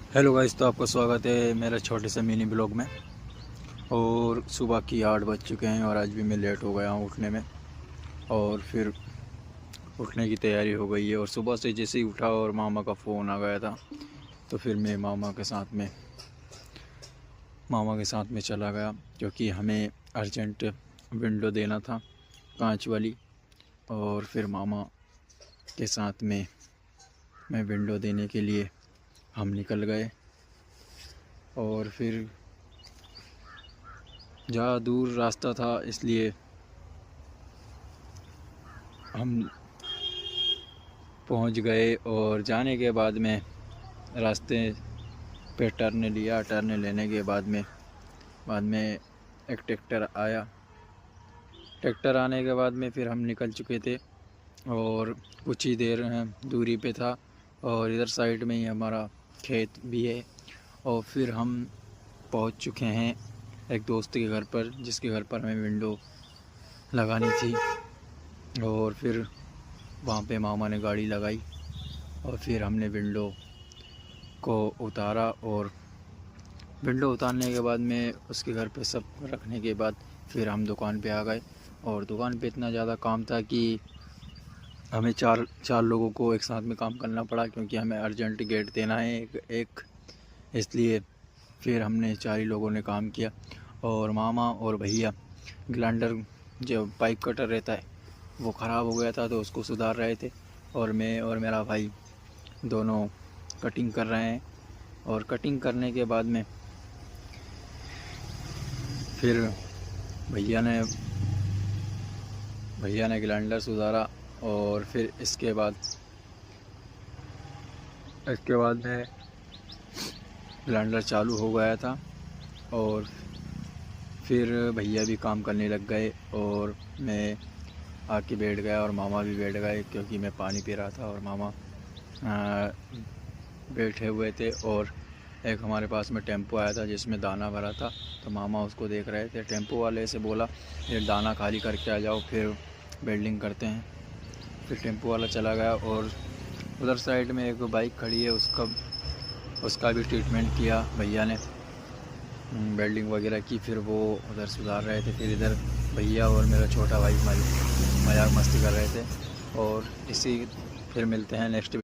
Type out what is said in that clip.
Hello guys, तो आपका स्वागत है मेरा छोटे से मिनी ब्लॉग में। और सुबह की 8 बज चुके हैं और आज भी मैं लेट हो गया हूँ उठने में। और फिर उठने की तैयारी हो गई है और सुबह से जैसे ही उठा और मामा का फ़ोन आ गया था, तो फिर मैं मामा के साथ में चला गया, क्योंकि हमें अर्जेंट विंडो देना था, कांच वाली। और फिर मामा के साथ में मैं विंडो देने के लिए हम निकल गए। और फिर ज़्यादा दूर रास्ता था, इसलिए हम पहुंच गए। और जाने के बाद में रास्ते पे टर्न लिया। टर्न लेने के बाद में एक ट्रैक्टर आया। ट्रैक्टर आने के बाद में फिर हम निकल चुके थे और कुछ ही देर दूरी पे था। और इधर साइड में ही हमारा खेत भी है। और फिर हम पहुंच चुके हैं एक दोस्त के घर पर, जिसके घर पर हमें विंडो लगानी थी। और फिर वहाँ पे मामा ने गाड़ी लगाई और फिर हमने विंडो को उतारा। और विंडो उतारने के बाद में उसके घर पे सब रखने के बाद फिर हम दुकान पे आ गए। और दुकान पे इतना ज़्यादा काम था कि हमें चार लोगों को एक साथ में काम करना पड़ा, क्योंकि हमें अर्जेंट गेट देना है एक। इसलिए फिर हमने 4 ही लोगों ने काम किया। और मामा और भैया ग्राइंडर, जो पाइप कटर रहता है, वो ख़राब हो गया था, तो उसको सुधार रहे थे। और मैं और मेरा भाई दोनों कटिंग कर रहे हैं। और कटिंग करने के बाद में फिर भैया ने ग्राइंडर सुधारा। और फिर इसके बाद में ग्राइंडर चालू हो गया था। और फिर भैया भी काम करने लग गए और मैं आके बैठ गया और मामा भी बैठ गए, क्योंकि मैं पानी पी रहा था और मामा बैठे हुए थे। और एक हमारे पास में टेम्पो आया था जिसमें दाना भरा था, तो मामा उसको देख रहे थे। टेम्पो वाले से बोला, ये दाना खाली करके आ जाओ, फिर वेल्डिंग करते हैं। फिर टेम्पो वाला चला गया और उधर साइड में एक बाइक खड़ी है, उसका भी ट्रीटमेंट किया भैया ने, वेल्डिंग वगैरह की। फिर वो उधर सुधार रहे थे। फिर इधर भैया और मेरा छोटा भाई मजाक मस्ती कर रहे थे। और फिर मिलते हैं नेक्स्ट